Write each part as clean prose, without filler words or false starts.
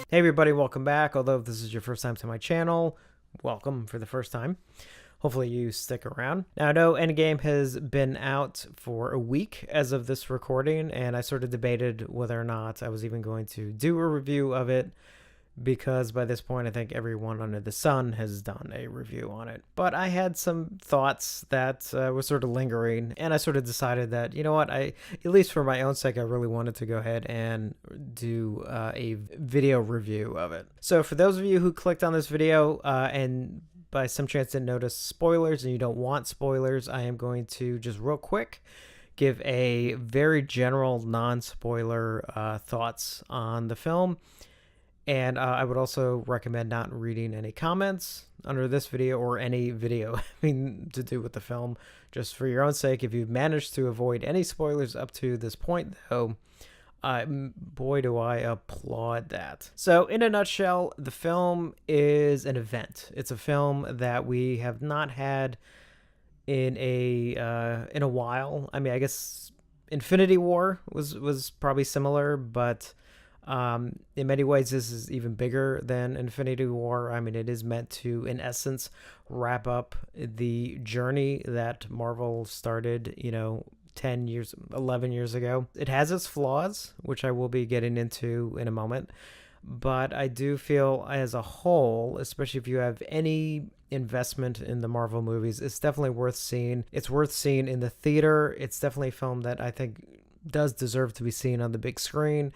Hey everybody, welcome back. Although if this is your first time to my channel, welcome for the first time. Hopefully you stick around. Now I know Endgame has been out for a week as of this recording, and I sort of debated whether or not I was even going to do a review of it, because by this point I think everyone under the sun has done a review on it. But I had some thoughts that were sort of lingering, and I sort of decided that, you know what, at least for my own sake, I really wanted to go ahead and do a video review of it. So for those of you who clicked on this video and by some chance didn't notice spoilers and you don't want spoilers, I am going to just real quick give a very general non-spoiler thoughts on the film. And I would also recommend not reading any comments under this video or any video having to do with the film, just for your own sake. If you've managed to avoid any spoilers up to this point, though, boy, do I applaud that. So in a nutshell, the film is an event. It's a film that we have not had in a while. I mean, I guess Infinity War was probably similar, but in many ways, this is even bigger than Infinity War. I mean, it is meant to, in essence, wrap up the journey that Marvel started, 10 years, 11 years ago. It has its flaws, which I will be getting into in a moment. But I do feel as a whole, especially if you have any investment in the Marvel movies, it's definitely worth seeing. It's worth seeing in the theater. It's definitely a film that I think does deserve to be seen on the big screen,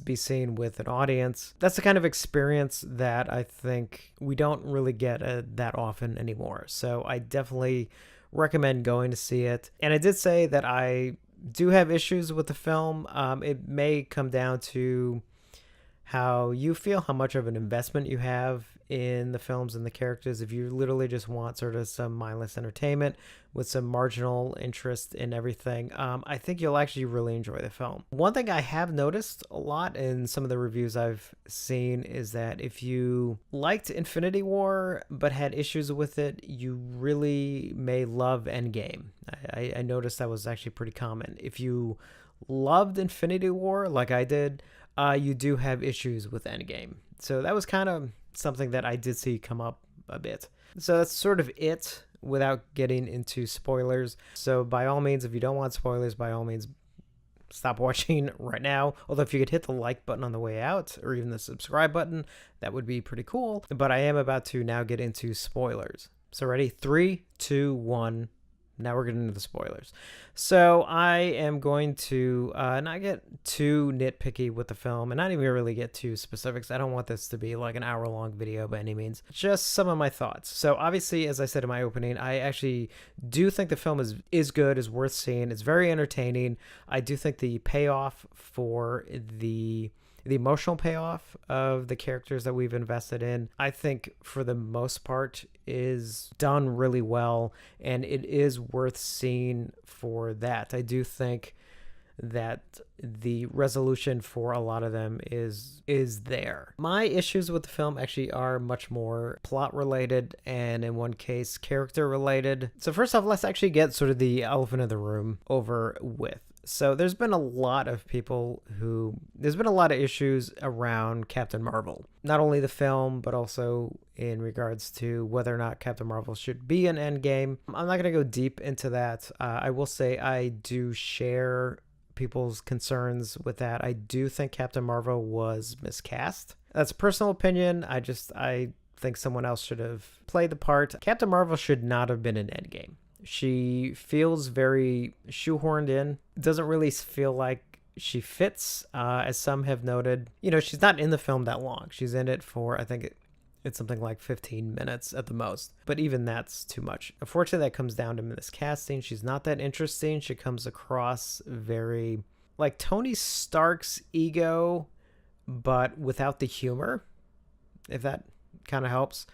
be seen with an audience. That's the kind of experience that I think we don't really get that often anymore. So I definitely recommend going to see it. And I did say that I do have issues with the film. It may come down to how you feel, how much of an investment you have in the films and the characters. If you literally just want sort of some mindless entertainment with some marginal interest in everything, I think you'll actually really enjoy the film. One thing I have noticed a lot in some of the reviews I've seen is that if you liked Infinity War but had issues with it, you really may love Endgame. I noticed that was actually pretty common. If you loved Infinity War like I did, you do have issues with Endgame. So that was kind of something that I did see come up a bit. So that's sort of it without getting into spoilers. So by all means, if you don't want spoilers, by all means, stop watching right now. Although if you could hit the like button on the way out, or even the subscribe button, that would be pretty cool. But I am about to now get into spoilers. So ready? 3, 2, 1. Now we're getting into the spoilers. So I am going to not get too nitpicky with the film and not even really get too specifics. I don't want this to be like an hour-long video by any means. Just some of my thoughts. So obviously, as I said in my opening, I actually do think the film is good, is worth seeing. It's very entertaining. I do think the payoff for the emotional payoff of the characters that we've invested in, I think for the most part is done really well, and it is worth seeing for that. I do think that the resolution for a lot of them is there. My issues with the film actually are much more plot related, and in one case character related. So first off, let's actually get sort of the elephant in the room over with. So there's been a lot of issues around Captain Marvel. Not only the film, but also in regards to whether or not Captain Marvel should be an Endgame. I'm not going to go deep into that. I will say I do share people's concerns with that. I do think Captain Marvel was miscast. That's a personal opinion. I think someone else should have played the part. Captain Marvel should not have been an Endgame. She feels very shoehorned in. It doesn't really feel like she fits, as some have noted. She's not in the film that long. She's in it for, I think it's something like 15 minutes at the most. But even that's too much. Unfortunately, that comes down to miscasting. She's not that interesting. She comes across very like Tony Stark's ego, but without the humor, if that kind of helps.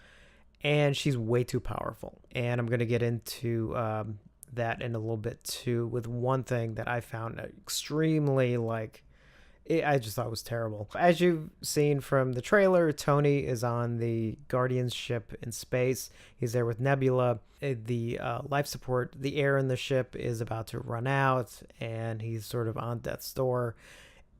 And she's way too powerful. And I'm going to get into that in a little bit too, with one thing that I found extremely I just thought was terrible. As you've seen from the trailer, Tony is on the Guardians ship in space. He's there with Nebula. The life support, the air in the ship is about to run out, and he's sort of on death's door.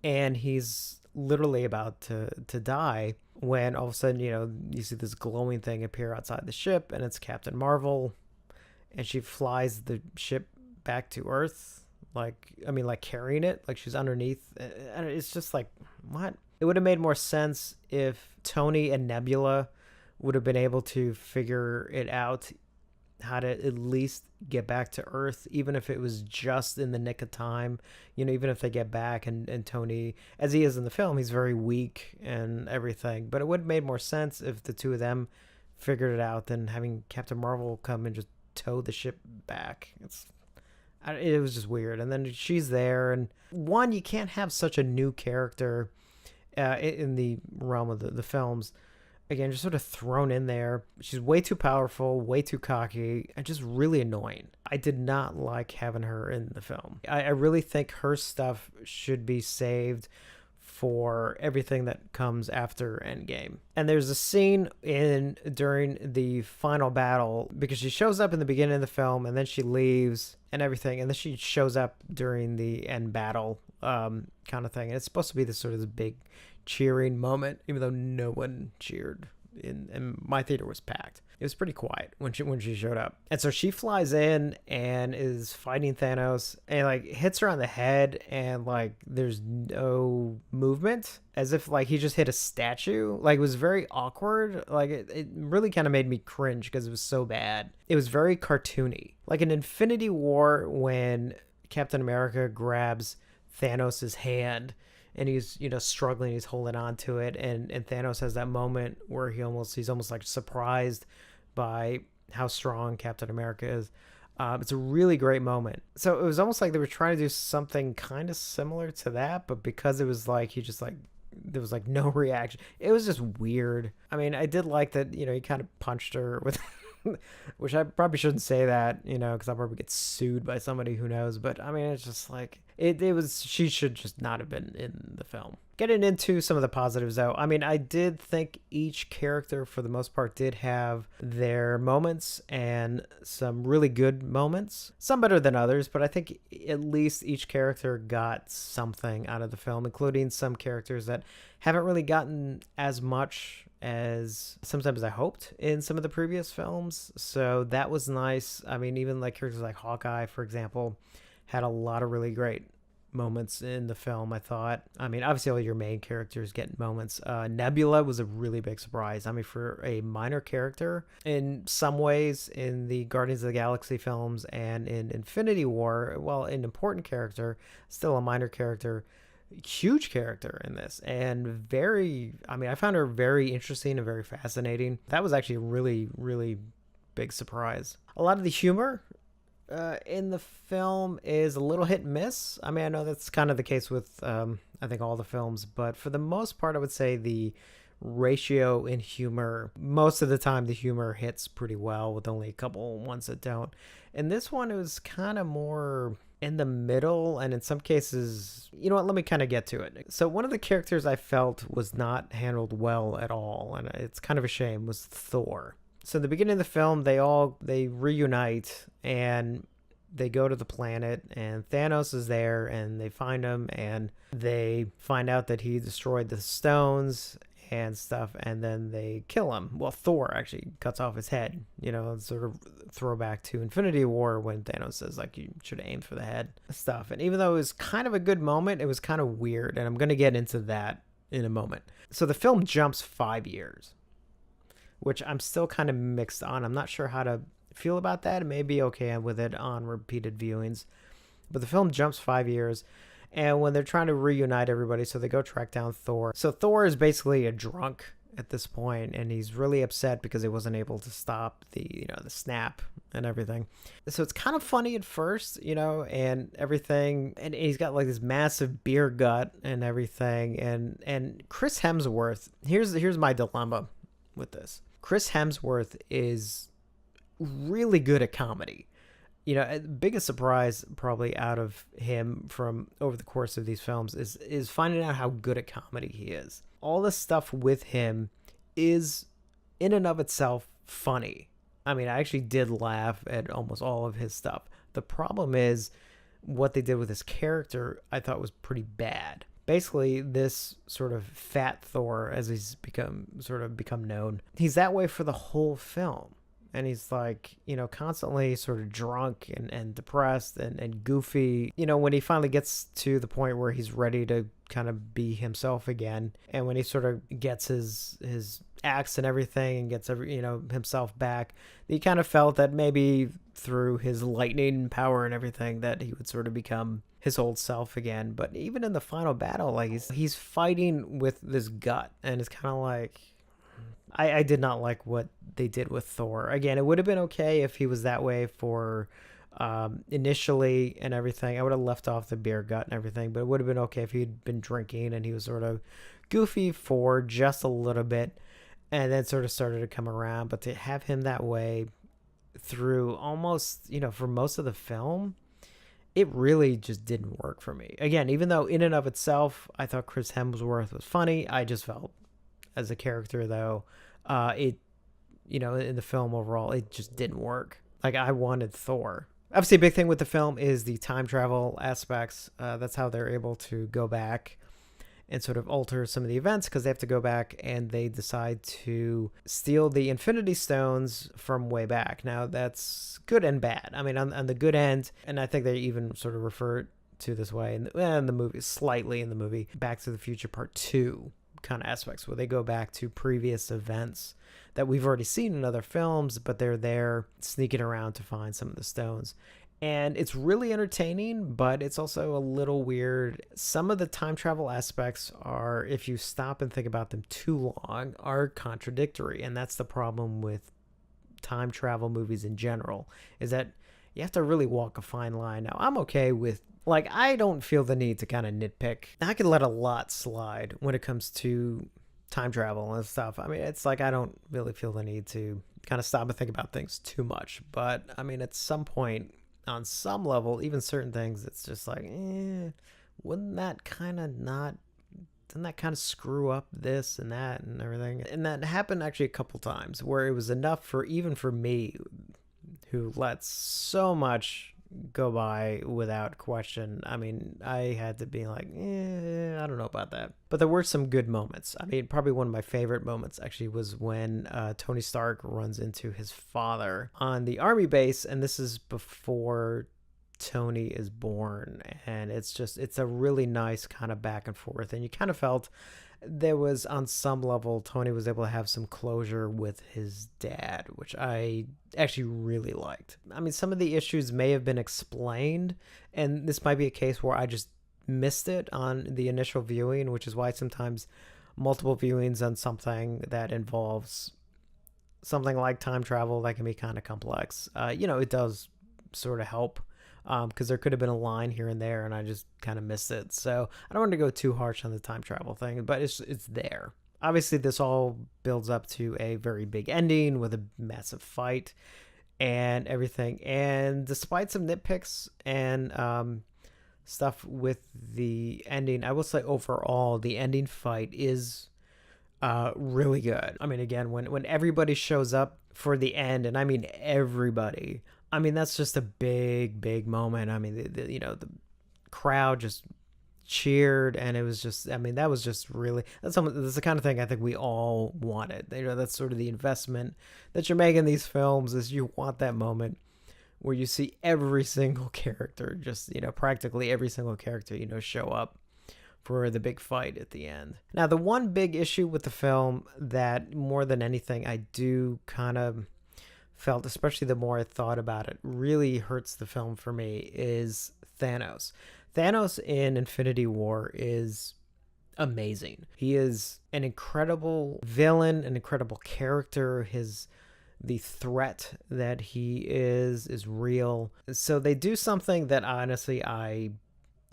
And he's literally about to die when all of a sudden, you see this glowing thing appear outside the ship, and it's Captain Marvel, and she flies the ship back to Earth, like carrying it, like she's underneath. And it's just like, what? It would have made more sense if Tony and Nebula would have been able to figure it out, how to at least get back to Earth, even if it was just in the nick of time. Even if they get back, and Tony, as he is in the film, he's very weak and everything. But it would have made more sense if the two of them figured it out than having Captain Marvel come and just tow the ship back. It was just weird. And then she's there, and one, you can't have such a new character in the realm of the films. Again, just sort of thrown in there. She's way too powerful, way too cocky, and just really annoying. I did not like having her in the film. I really think her stuff should be saved for everything that comes after Endgame. And there's a scene during the final battle, because she shows up in the beginning of the film and then she leaves and everything, and then she shows up during the end battle kind of thing. And it's supposed to be this big cheering moment, even though no one cheered, and my theater was packed. It was pretty quiet when she showed up. And so she flies in and is fighting Thanos, and hits her on the head, and there's no movement, as if he just hit a statue. It was very awkward. It really kind of made me cringe because it was so bad. It was very cartoony, like in Infinity War when Captain America grabs Thanos's hand and he's struggling, he's holding on to it, and Thanos has that moment where he's almost surprised by how strong Captain America is. It's a really great moment. So it was almost like they were trying to do something kind of similar to that, but because it was there was no reaction, it was just weird. I mean, I did like that, he kind of punched her with which I probably shouldn't say that, because I'll probably get sued by somebody, who knows. But I mean, it's just she should just not have been in the film. Getting into some of the positives, though, I mean, I did think each character, for the most part, did have their moments, and some really good moments. Some better than others, but I think at least each character got something out of the film, including some characters that haven't really gotten as much as sometimes I hoped in some of the previous films. So that was nice. I mean, even characters like Hawkeye, for example, had a lot of really great moments in the film, I thought. I mean, obviously all your main characters get moments. Nebula was a really big surprise. I mean, for a minor character, in some ways in the Guardians of the Galaxy films and in Infinity War, well, an important character, still a minor character, huge character in this, and I found her very interesting and very fascinating. That was actually a really, really big surprise. A lot of the humor in the film is a little hit and miss. I mean, I know that's kind of the case with I think all the films, but for the most part, I would say the ratio in humor, most of the time the humor hits pretty well, with only a couple ones that don't. And this one, it was kind of more in the middle, and in some cases, let me kind of get to it. So one of the characters I felt was not handled well at all, and it's kind of a shame, was Thor. So in the beginning of the film, they reunite, and they go to the planet, and Thanos is there, and they find him, and they find out that he destroyed the stones and stuff, and then they kill him. Well, Thor actually cuts off his head, sort of throwback to Infinity War when Thanos says, you should have aimed for the head stuff. And even though it was kind of a good moment, it was kind of weird, and I'm going to get into that in a moment. So the film jumps 5 years, which I'm still kind of mixed on. I'm not sure how to feel about that. I may be okay with it on repeated viewings, but the film jumps 5 years. And when they're trying to reunite everybody, so they go track down Thor. So Thor is basically a drunk at this point, and he's really upset because he wasn't able to stop the snap and everything. So it's kind of funny at first, and everything. And he's got this massive beer gut and everything. And Chris Hemsworth, here's my dilemma with this. Chris Hemsworth is really good at comedy. Biggest surprise probably out of him from over the course of these films is finding out how good at comedy he is. All the stuff with him is in and of itself funny. I mean, I actually did laugh at almost all of his stuff. The problem is what they did with his character, I thought was pretty bad. basically this sort of fat Thor, as he's become known. He's that way for the whole film. And he's like, constantly sort of drunk and depressed and goofy. When he finally gets to the point where he's ready to kind of be himself again, and when he sort of gets his axe and everything and gets himself back, he kind of felt that maybe through his lightning power and everything that he would sort of become his old self again. But even in the final battle, like he's fighting with this gut, and it's kind of like, I did not like what they did with Thor. Again, it would have been okay if he was that way for initially and everything. I would have left off the beer gut and everything, but it would have been okay if he'd been drinking and he was sort of goofy for just a little bit and then sort of started to come around. But to have him that way through almost, for most of the film, it really just didn't work for me. Again, even though in and of itself, I thought Chris Hemsworth was funny, I just felt as a character, though, in the film overall, it just didn't work. Like, I wanted Thor. Obviously, a big thing with the film is the time travel aspects. That's how they're able to go back and sort of alter some of the events, because they have to go back and they decide to steal the Infinity Stones from way back. Now, that's good and bad. I mean, on the good end, and I think they even sort of refer to this way in the movie, slightly in the movie, Back to the Future Part 2 kind of aspects, where they go back to previous events that we've already seen in other films, but they're there sneaking around to find some of the stones. And it's really entertaining, but it's also a little weird. Some of the time travel aspects are, if you stop and think about them too long, are contradictory. And that's the problem with time travel movies in general, is that you have to really walk a fine line. Now, I'm okay with, I don't feel the need to kind of nitpick. I can let a lot slide when it comes to time travel and stuff. I mean, it's like I don't really feel the need to kind of stop and think about things too much. But, I mean, at some point, on some level, even certain things, it's just like, wouldn't that kind of not... Doesn't that kind of screw up this and that and everything? And that happened actually a couple times where it was enough for, even for me, who lets so much go by without question. I mean, I had to be like, I don't know about that. But there were some good moments. I mean, probably one of my favorite moments actually was when Tony Stark runs into his father on the army base, and this is before Tony is born, and it's a really nice kind of back and forth, and you kind of felt there was, on some level, Tony was able to have some closure with his dad, which I actually really liked. I mean, some of the issues may have been explained, and this might be a case where I just missed it on the initial viewing, which is why sometimes multiple viewings on something that involves something like time travel that can be kind of complex, it does sort of help. Because there could have been a line here and there, and I just kind of missed it. So I don't want to go too harsh on the time travel thing, but it's there. Obviously, this all builds up to a very big ending with a massive fight and everything. And despite some nitpicks and stuff with the ending, I will say overall, the ending fight is really good. I mean, again, when everybody shows up for the end, and I mean everybody, I mean, that's just a big, big moment. I mean, the crowd just cheered, and it was just, I mean, that was just really, that's the kind of thing I think we all wanted. That's sort of the investment that you're making these films, is you want that moment where you see every single character, just, practically every single character, show up for the big fight at the end. Now, the one big issue with the film that more than anything I do kind of felt, especially the more I thought about it, really hurts the film for me, is Thanos. Thanos in Infinity War is amazing. He is an incredible villain, an incredible character. The threat that he is real. So they do something that honestly I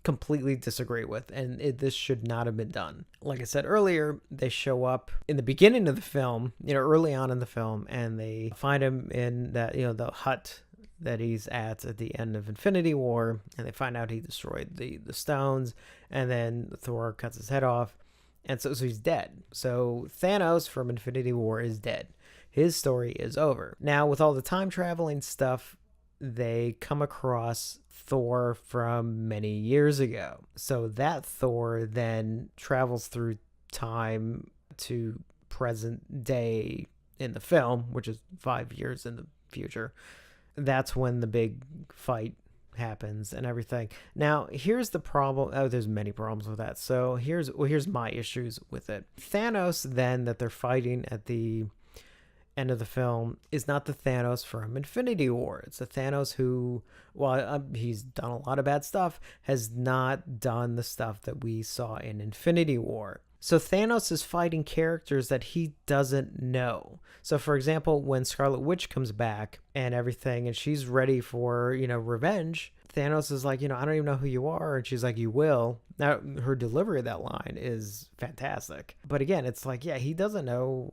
completely disagree with, and this should not have been done. Like I said earlier, they show up in the beginning of the film, early on in the film, and they find him in that, the hut that he's at the end of Infinity War, and they find out he destroyed the stones, and then Thor cuts his head off, and so he's dead. So Thanos from Infinity War is dead. His story is over. Now, with all the time traveling stuff, they come across Thor from many years ago. So that Thor then travels through time to present day in the film, which is 5 years in the future. That's when the big fight happens and everything. Now, here's the problem. Oh, there's many problems with that. So here's my issues with it. Thanos then that they're fighting at the end of the film is not the Thanos from Infinity War. It's a Thanos who, while he's done a lot of bad stuff, has not done the stuff that we saw in Infinity War. So Thanos is fighting characters that he doesn't know. So for example, when Scarlet Witch comes back and everything, and she's ready for, revenge, Thanos is like, I don't even know who you are. And she's like, you will. Now, her delivery of that line is fantastic. But again, it's like, yeah, he doesn't know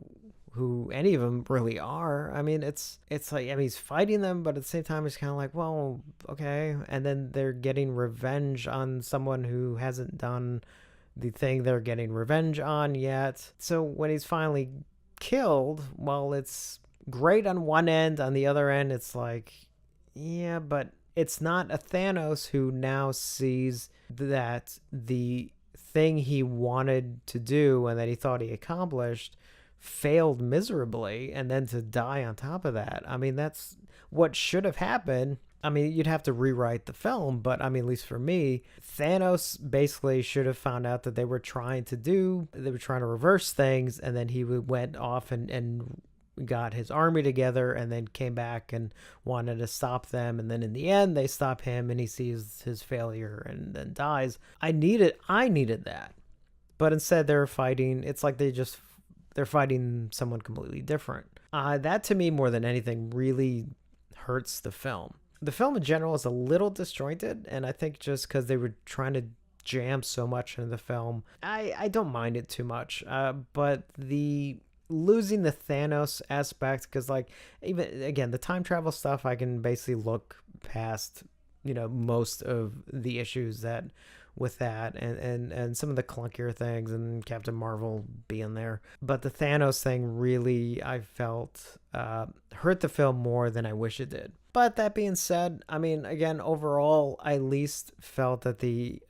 who any of them really are. I mean, it's like, he's fighting them, but at the same time, it's kind of like, well, okay. And then they're getting revenge on someone who hasn't done the thing they're getting revenge on yet. So when he's finally killed, well, it's great on one end. On the other end, it's like, yeah, but it's not a Thanos who now sees that the thing he wanted to do and that he thought he accomplished failed miserably, and then to die on top of that. I mean, that's what should have happened. I mean, you'd have to rewrite the film, but I mean, at least for me, Thanos basically should have found out that they were trying to reverse things, and then he went off and got his army together and then came back and wanted to stop them, and then in the end they stop him and he sees his failure and then dies. I needed that. But instead they're fighting, it's like they're fighting someone completely different. That to me, more than anything, really hurts the film. The film in general is a little disjointed, and I think just because they were trying to jam so much into the film, I don't mind it too much. But the losing the Thanos aspect, because like, even again, the time travel stuff, I can basically look past, most of the issues that with that, and some of the clunkier things, and Captain Marvel being there. But the Thanos thing really, I felt, hurt the film more than I wish it did. But that being said, I mean, again, overall, I at least felt that the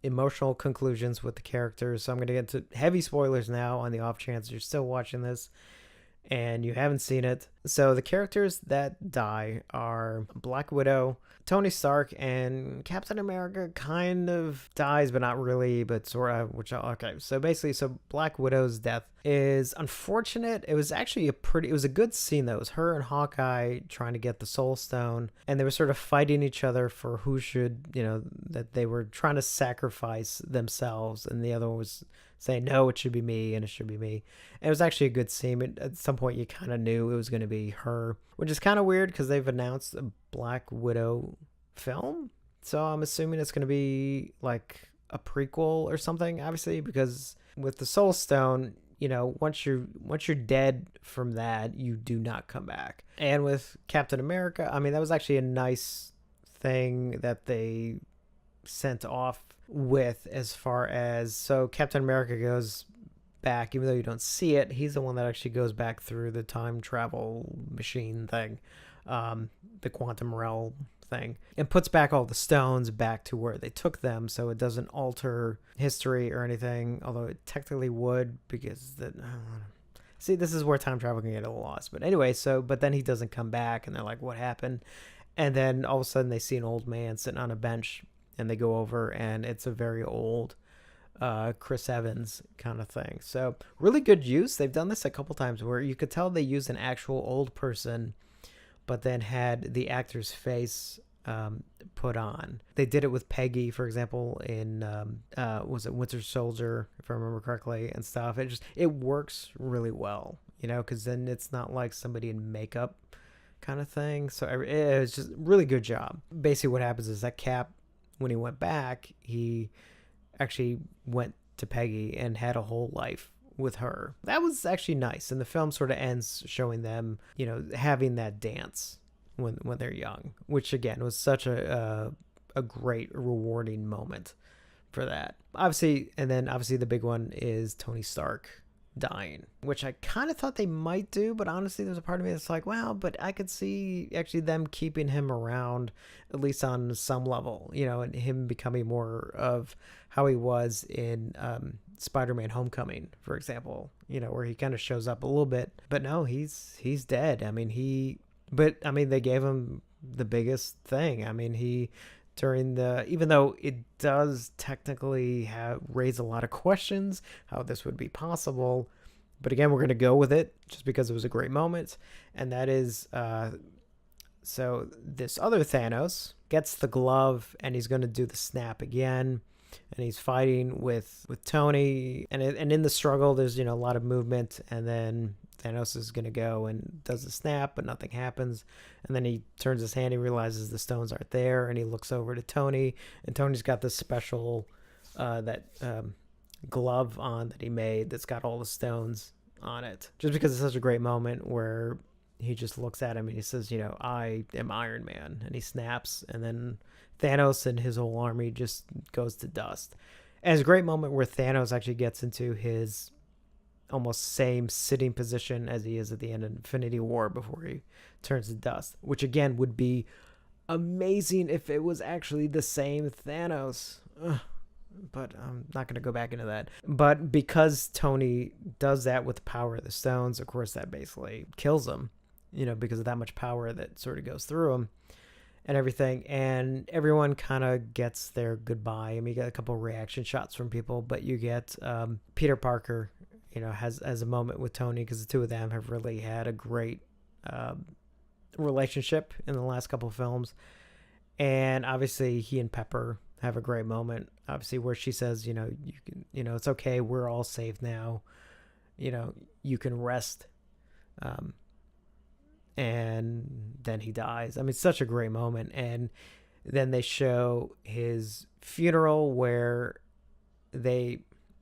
emotional conclusions with the characters. So I'm going to get to heavy spoilers now on the off chance you're still watching this and you haven't seen it. So the characters that die are Black Widow, Tony Stark, and Captain America kind of dies, but not really, but sort of, okay. So basically, Black Widow's death is unfortunate. It was actually it was a good scene though. It was her and Hawkeye trying to get the Soul Stone, and they were sort of fighting each other for who should, that they were trying to sacrifice themselves, and the other one was saying, no, it should be me, and it should be me. And it was actually a good scene. At some point, you kind of knew it was going to be her, which is kind of weird because they've announced a Black Widow film. So I'm assuming it's going to be like a prequel or something, obviously, because with the Soul Stone, once you're dead from that, you do not come back. And with Captain America, I mean, that was actually a nice thing that they sent off with, as far as, so Captain America goes back, even though you don't see it, he's the one that actually goes back through the time travel machine thing, the quantum realm thing, and puts back all the stones back to where they took them, so it doesn't alter history or anything, although it technically would, because see, this is where time travel can get a little lost. But anyway, but then he doesn't come back, and they're like, what happened? And then all of a sudden they see an old man sitting on a bench, and they go over, and it's a very old Chris Evans kind of thing. So really good use. They've done this a couple times where you could tell they used an actual old person, but then had the actor's face put on. They did it with Peggy, for example, in was it Winter Soldier, if I remember correctly, and stuff. It works really well, because then it's not like somebody in makeup kind of thing. So it was just really good job. Basically what happens is that Cap, when he went back, he actually went to Peggy and had a whole life with her. That was actually nice. And the film sort of ends showing them, having that dance when they're young, which again was such a great, rewarding moment for that. Obviously the big one is Tony Stark dying, which I kind of thought they might do, but honestly, there's a part of me that's like, well, but I could see actually them keeping him around, at least on some level, and him becoming more of how he was in Spider-Man Homecoming, for example, where he kind of shows up a little bit, but no, he's dead. They gave him the biggest thing. Even though it does technically raise a lot of questions how this would be possible, but again, we're going to go with it just because it was a great moment. And that is, so this other Thanos gets the glove and he's going to do the snap again. And he's fighting with Tony, and in the struggle, there's a lot of movement, and then Thanos is gonna go and does the snap, but nothing happens, and then he turns his hand, he realizes the stones aren't there, and he looks over to Tony, and Tony's got this special glove on that he made that's got all the stones on it, just because it's such a great moment where he just looks at him and he says, I am Iron Man, and he snaps, and then Thanos and his whole army just goes to dust. And it's a great moment where Thanos actually gets into his almost same sitting position as he is at the end of Infinity War before he turns to dust, which again would be amazing if it was actually the same Thanos. Ugh. But I'm not going to go back into that. But because Tony does that with the power of the stones, of course, that basically kills him, because of that much power that sort of goes through him and everything. And everyone kind of gets their goodbye. You get a couple of reaction shots from people, but you get Peter Parker, has a moment with Tony, because the two of them have really had a great relationship in the last couple of films. And obviously he and Pepper have a great moment, obviously, where she says, you can, it's okay, we're all safe now, you can rest. And then he dies. It's such a great moment. And then they show his funeral where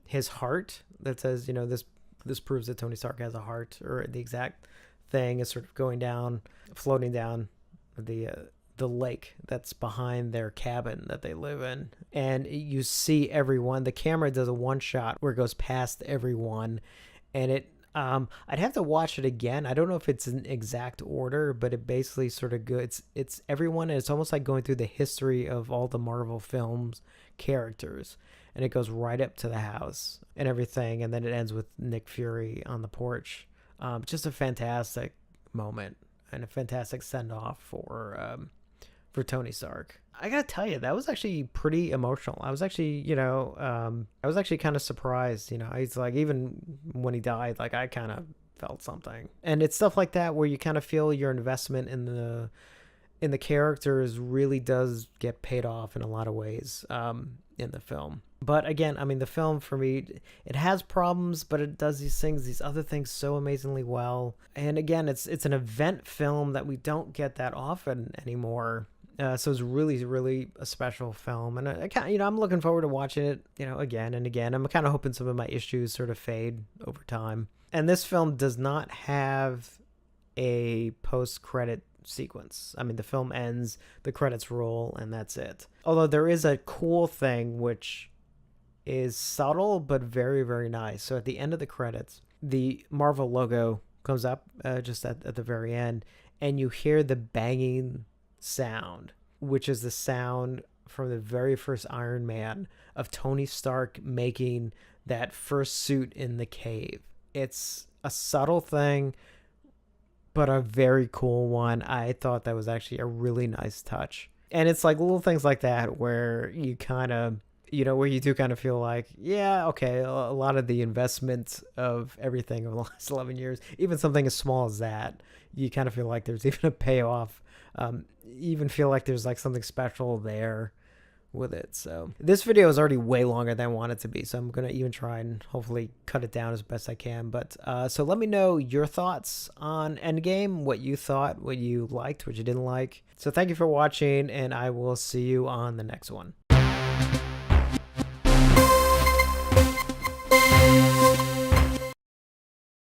his heart that says, this proves that Tony Stark has a heart, or the exact thing is sort of going down, floating down the lake that's behind their cabin that they live in. And you see everyone. The camera does a one shot where it goes past everyone, and it I'd have to watch it again. I don't know if it's an exact order, but it basically sort of goes, it's everyone, and it's almost like going through the history of all the Marvel films characters, and it goes right up to the house and everything, and then it ends with Nick Fury on the porch. Just a fantastic moment and a fantastic send-off for Tony Stark. I gotta tell you, that was actually pretty emotional. I was actually, kind of surprised. It's like, even when he died, like, I kind of felt something. And it's stuff like that where you kind of feel your investment in the characters really does get paid off in a lot of ways in the film. But again, the film for me, it has problems, but it does these other things so amazingly well. And again, it's an event film that we don't get that often anymore. So it's really, really a special film, and I'm looking forward to watching it, again and again. I'm kind of hoping some of my issues sort of fade over time. And this film does not have a post-credit sequence. The film ends, the credits roll, and that's it. Although there is a cool thing which is subtle but very, very nice. So at the end of the credits, the Marvel logo comes up just at the very end, and you hear the banging sound, which is the sound from the very first Iron Man of Tony Stark making that first suit in the cave. It's a subtle thing, but a very cool one. I thought that was actually a really nice touch. And it's like little things like that where you kind of, where you do kind of feel like, yeah, okay, a lot of the investment of everything over the last 11 years, even something as small as that, you kind of feel like there's even a payoff. Even feel like there's like something special there with it. So this video is already way longer than I want it to be, so I'm gonna even try and hopefully cut it down as best I can. But so let me know your thoughts on Endgame, what you thought, what you liked, what you didn't like. So thank you for watching, and I will see you on the next one.